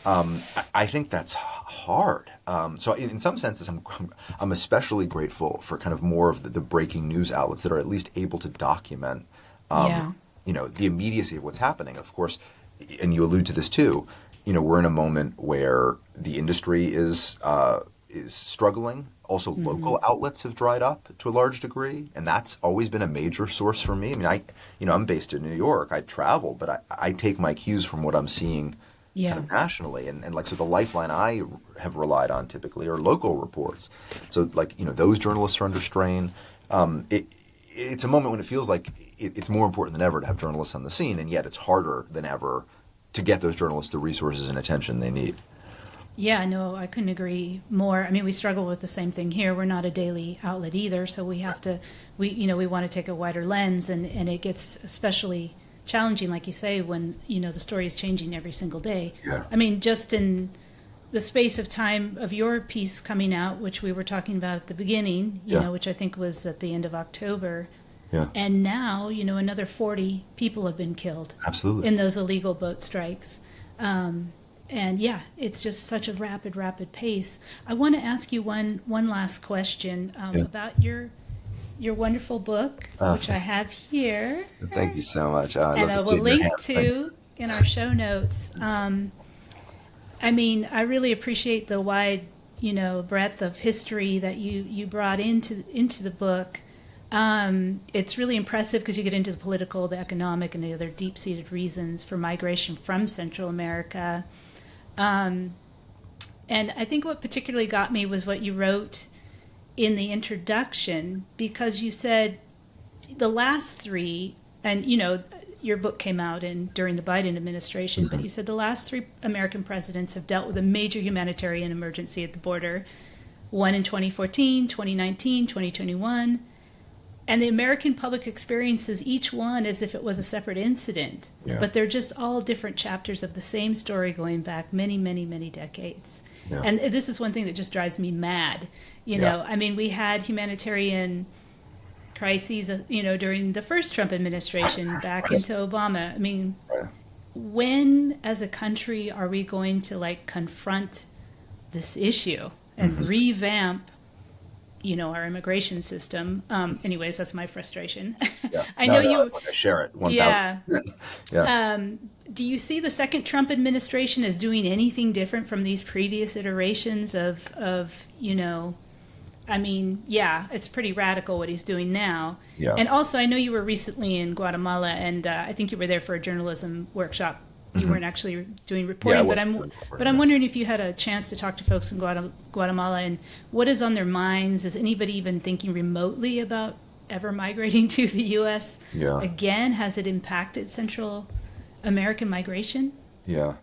I think that's hard. So in some senses, I'm especially grateful for kind of more of the breaking news outlets that are at least able to document, the immediacy of what's happening. Of course, and you allude to this too, we're in a moment where the industry is struggling. Also, local outlets have dried up to a large degree, and that's always been a major source for me. I mean, I'm based in New York. I travel, but I take my cues from what I'm seeing kind of nationally, and so the lifeline I have relied on typically are local reports. So those journalists are under strain. It's a moment when it feels like it's more important than ever to have journalists on the scene, and yet it's harder than ever to get those journalists the resources and attention they need. Yeah, no, I couldn't agree more. I mean, we struggle with the same thing here. We're not a daily outlet either, so we have to, we want to take a wider lens, and it gets especially challenging, like you say, when, the story is changing every single day. Yeah. I mean, just in the space of time of your piece coming out, which we were talking about at the beginning, which I think was at the end of October. Yeah. And now, another 40 people have been killed. Absolutely. In those illegal boat strikes. And it's just such a rapid pace. I want to ask you one last question about your wonderful book, which I have here. Thank you so much. And I will link to in our show notes. I mean, I really appreciate the wide breadth of history that you brought into the book. It's really impressive because you get into the political, the economic, and the other deep-seated reasons for migration from Central America. And I think what particularly got me was what you wrote in the introduction, because you said the last three, and your book came out during the Biden administration, but you said the last three American presidents have dealt with a major humanitarian emergency at the border, one in 2014, 2019, 2021. And the American public experiences each one as if it was a separate incident. Yeah. But they're just all different chapters of the same story going back many, many, many decades. Yeah. And this is one thing that just drives me mad. I mean, we had humanitarian crises, during the first Trump administration back into Obama. I mean, when as a country are we going to confront this issue and revamp our immigration system? Anyways, that's my frustration. Yeah. I share it. 1,000%. Yeah. Do you see the second Trump administration as doing anything different from these previous iterations of it's pretty radical what he's doing now. Yeah. And also, I know you were recently in Guatemala, and I think you were there for a journalism workshop. You weren't actually doing reporting, but I'm wondering if you had a chance to talk to folks in Guatemala, and what is on their minds. Is anybody even thinking remotely about ever migrating to the U.S. again? Has it impacted Central American migration? Yeah.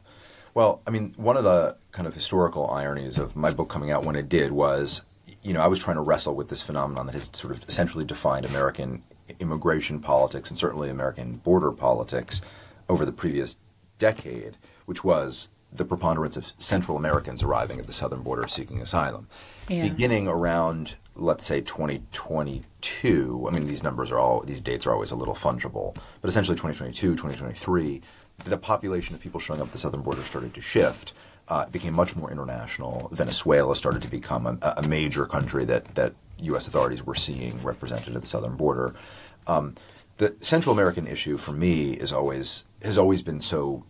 Well, I mean, one of the kind of historical ironies of my book coming out when it did was, I was trying to wrestle with this phenomenon that has sort of essentially defined American immigration politics and certainly American border politics over the previous decade, which was the preponderance of Central Americans arriving at the southern border seeking asylum. Yeah. Beginning around, let's say, 2022, I mean, these dates are always a little fungible, but essentially 2022, 2023, the population of people showing up at the southern border started to shift. It became much more international. Venezuela started to become a major country that U.S. authorities were seeing represented at the southern border. The Central American issue for me has always been so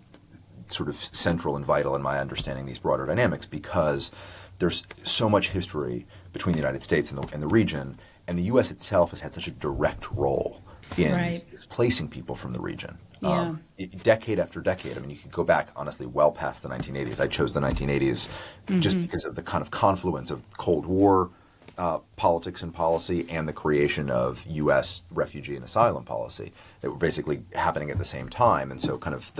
sort of central and vital in my understanding these broader dynamics, because there's so much history between the United States and the region, and the U.S. itself has had such a direct role in displacing people from the region. Yeah. Decade after decade. I mean, you could go back, honestly, well past the 1980s. I chose the 1980s just because of the kind of confluence of Cold War politics and policy and the creation of U.S. refugee and asylum policy that were basically happening at the same time. And so kind of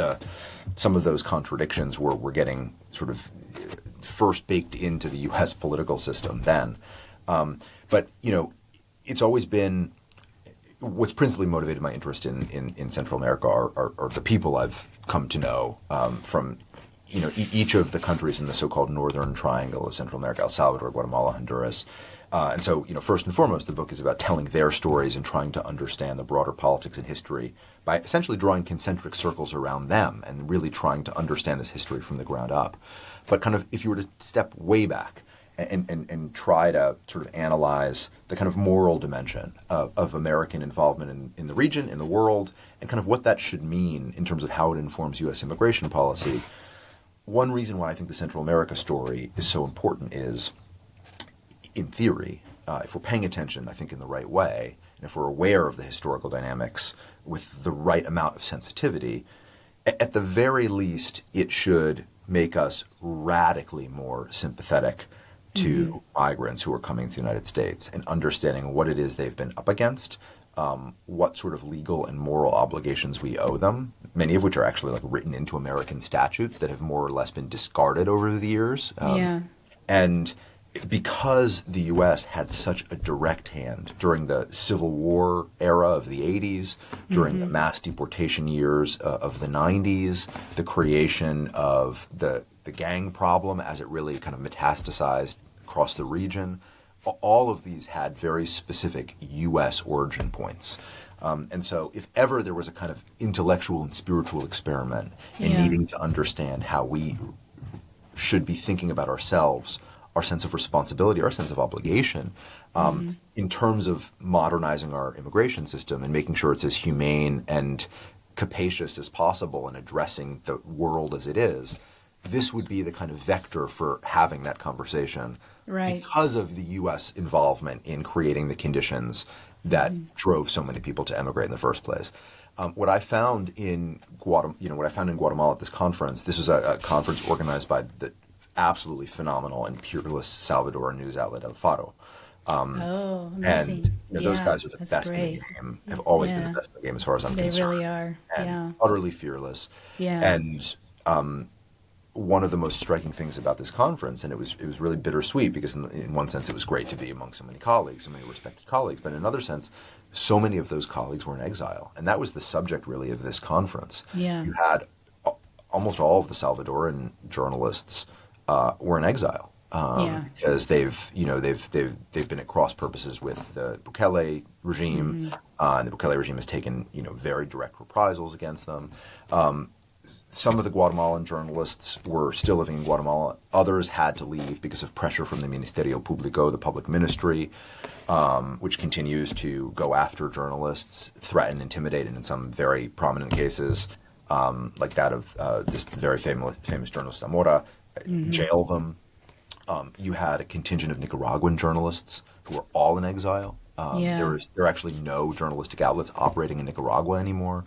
some of those contradictions were getting sort of first baked into the U.S. political system then. But, it's always been what's principally motivated my interest in Central America are the people I've come to know from each of the countries in the so-called Northern Triangle of Central America: El Salvador, Guatemala, Honduras. And so, first and foremost, the book is about telling their stories and trying to understand the broader politics and history by essentially drawing concentric circles around them and really trying to understand this history from the ground up. But kind of if you were to step way back and try to sort of analyze the kind of moral dimension of American involvement in the region, in the world, and kind of what that should mean in terms of how it informs U.S. immigration policy, one reason why I think the Central America story is so important is, in theory, if we're paying attention, I think, in the right way, and if we're aware of the historical dynamics with the right amount of sensitivity, at the very least, it should make us radically more sympathetic to migrants who are coming to the United States and understanding what it is they've been up against, what sort of legal and moral obligations we owe them, many of which are actually written into American statutes that have more or less been discarded over the years. And because the U.S. had such a direct hand during the Civil War era of the 80s, during the mass deportation years of the 90s, the creation of the gang problem as it really kind of metastasized across the region, all of these had very specific U.S. origin points. And so if ever there was a kind of intellectual and spiritual experiment in needing to understand how we should be thinking about ourselves, our sense of responsibility, our sense of obligation, in terms of modernizing our immigration system and making sure it's as humane and capacious as possible and addressing the world as it is, this would be the kind of vector for having that conversation Right. because of the U.S. involvement in creating the conditions that drove so many people to emigrate in the first place. What I found in Guatemala at this conference, this was a conference organized by the absolutely phenomenal and peerless Salvadoran news outlet El Faro. Oh, And amazing. those Yeah, guys are the that's best in great. the game, have always been Yeah. the best in the game as far as I'm They concerned. really are. And Yeah. utterly fearless. Yeah. And one of the most striking things about this conference, and it was really bittersweet because in one sense it was great to be among so many colleagues, so many respected colleagues, but in another sense, so many of those colleagues were in exile. And that was the subject really of this conference. Yeah. You had almost all of the Salvadoran journalists were in exile. Yeah. Because they've been at cross purposes with the Bukele regime, and the Bukele regime has taken very direct reprisals against them. Some of the Guatemalan journalists were still living in Guatemala. Others had to leave because of pressure from the Ministerio Público, the public ministry, which continues to go after journalists, threaten, intimidate, and in some very prominent cases, like that of this very famous journalist Zamora, jail them. You had a contingent of Nicaraguan journalists who were all in exile. Yeah. There are actually no journalistic outlets operating in Nicaragua anymore.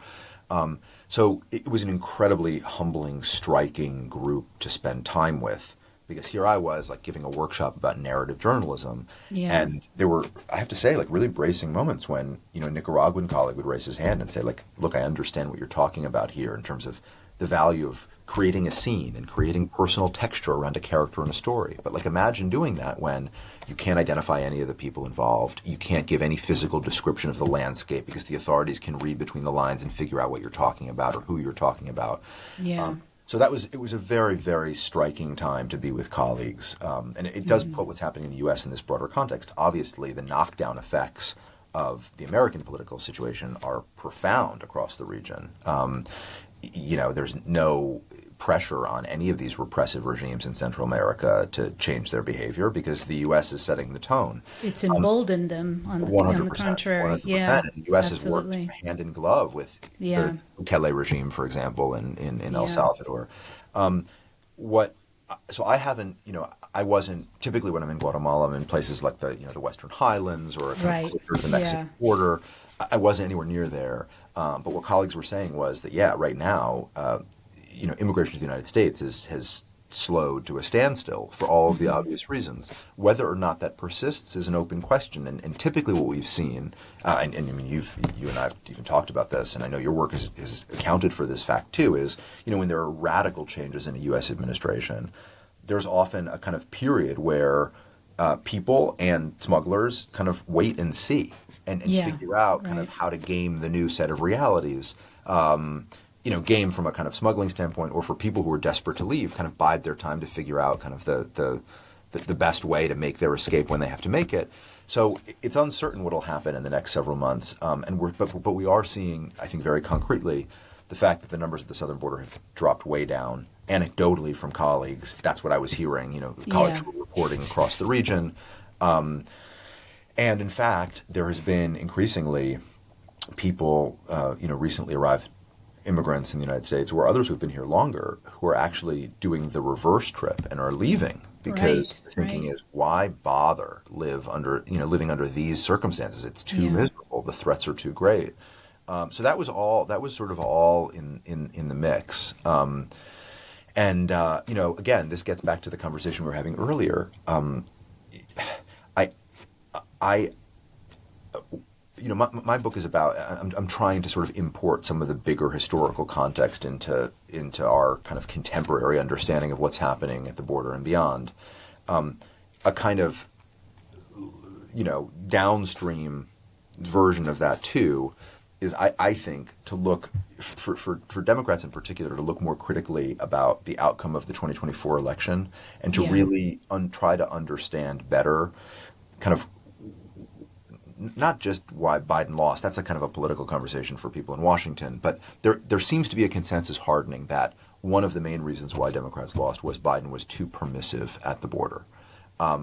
So it was an incredibly humbling, striking group to spend time with, because here I was like giving a workshop about narrative journalism, Yeah. and there were, I have to say, like really bracing moments when a Nicaraguan colleague would raise his hand and say, like, look, I understand what you're talking about here in terms of the value of creating a scene and creating personal texture around a character in a story. But like, imagine doing that when you can't identify any of the people involved. You can't give any physical description of the landscape because the authorities can read between the lines and figure out what you're talking about or who you're talking about. Yeah. So it was a very, very striking time to be with colleagues. And it does put what's happening in the U.S. in this broader context. Obviously, the knockdown effects of the American political situation are profound across the region. There's no pressure on any of these repressive regimes in Central America to change their behavior because the U.S. is setting the tone. It's emboldened them on the 100%, contrary. 100%. Yeah. And the U.S. absolutely. has worked hand in glove with Yeah. the Bukele regime, for example, in El Yeah. Salvador. So I haven't, I wasn't, typically when I'm in Guatemala, I'm in places like the Western Highlands or kind Right. of closer to the Mexican Yeah. border. I wasn't anywhere near there. But what colleagues were saying was that, right now, immigration to the United States has slowed to a standstill for all of the obvious reasons. Whether or not that persists is an open question. And typically what we've seen, and I mean, you and I have even talked about this, and I know your work is accounted for this fact too, is, when there are radical changes in a U.S. administration, there's often a kind of period where people and smugglers kind of wait and see and Yeah, figure out kind right. of how to game the new set of realities. Game from a kind of smuggling standpoint, or for people who are desperate to leave, kind of bide their time to figure out kind of the best way to make their escape when they have to make it. So it's uncertain what will happen in the next several months. But we are seeing, I think, very concretely, the fact that the numbers at the southern border have dropped way down. Anecdotally from colleagues, that's what I was hearing. Colleagues Yeah. were reporting across the region. And in fact, there has been increasingly people, recently arrived immigrants in the United States, or others who've been here longer, who are actually doing the reverse trip and are leaving because Right, the thinking right. is, why bother living under these circumstances? It's too Yeah. miserable. The threats are too great. So that was sort of all in the mix. Again, this gets back to the conversation we were having earlier. My book is about, I'm trying to sort of import some of the bigger historical context into our kind of contemporary understanding of what's happening at the border and beyond. A kind of, downstream version of that too is, I think, to look for Democrats in particular, to look more critically about the outcome of the 2024 election and to Yeah. really try to understand better kind of not just why Biden lost. That's a kind of a political conversation for people in Washington. But there seems to be a consensus hardening that one of the main reasons why Democrats lost was Biden was too permissive at the border,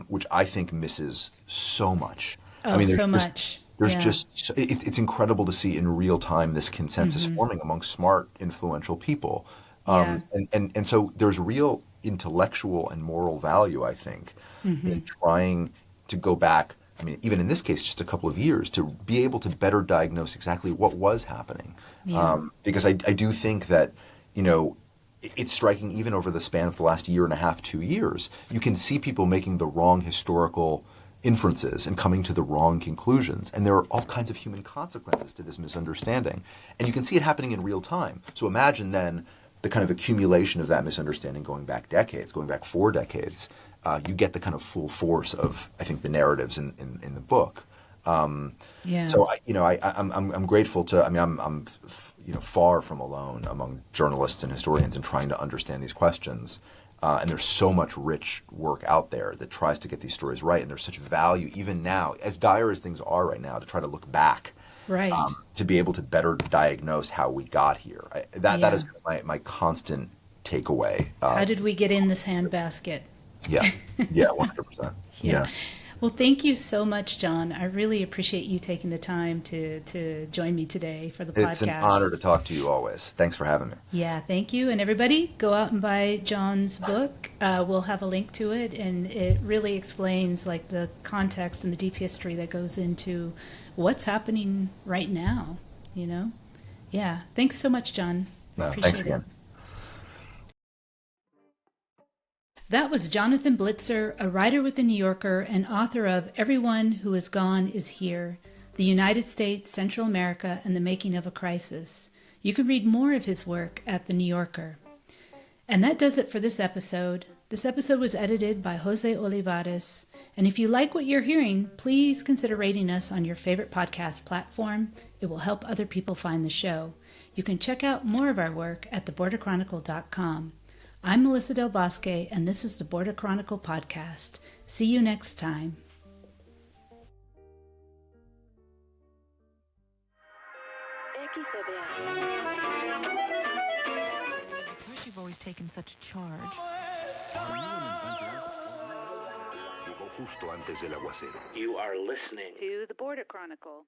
which I think misses so much. Oh, I mean, so much. There's Yeah. it's incredible to see in real time this consensus forming among smart, influential people Yeah. And so there's real intellectual and moral value, I think, Hmm. in trying to go back. I mean, even in this case, just a couple of years to be able to better diagnose exactly what was happening. Yeah. Because I do think that, you know, it's striking even over the span of the last year and a half, 2 years. You can see people making the wrong historical inferences and coming to the wrong conclusions. And there are all kinds of human consequences to this misunderstanding. And you can see it happening in real time. So imagine then the kind of accumulation of that misunderstanding going back decades, going back 4 decades. You get the kind of full force of, I think, the narratives in the book. Yeah. So I'm grateful to. I mean, I'm far from alone among journalists and historians in trying to understand these questions. And there's so much rich work out there that tries to get these stories right. And there's such value even now, as dire as things are right now, to try to look back, Right. to be able to better diagnose how we got here. That Yeah. is my constant takeaway. How did we get in this handbasket? Yeah, yeah, 100%. Yeah. Yeah. Well, thank you so much, John. I really appreciate you taking the time to join me today for the podcast. It's an honor to talk to you always. Thanks for having me. Yeah, thank you. And everybody, go out and buy John's book. We'll have a link to it, and it really explains like the context and the deep history that goes into what's happening right now, you know? Yeah. Thanks so much, John. No, Appreciate thanks it. again. That was Jonathan Blitzer, a writer with The New Yorker and author of Everyone Who Is Gone Is Here, The United States, Central America, and the Making of a Crisis. You can read more of his work at The New Yorker. And that does it for this episode. This episode was edited by Jose Olivares. And if you like what you're hearing, please consider rating us on your favorite podcast platform. It will help other people find the show. You can check out more of our work at theborderchronicle.com. I'm Melissa Del Bosque, and this is the Border Chronicle podcast. See you next time. Because you've always taken such charge. You are listening to the Border Chronicle.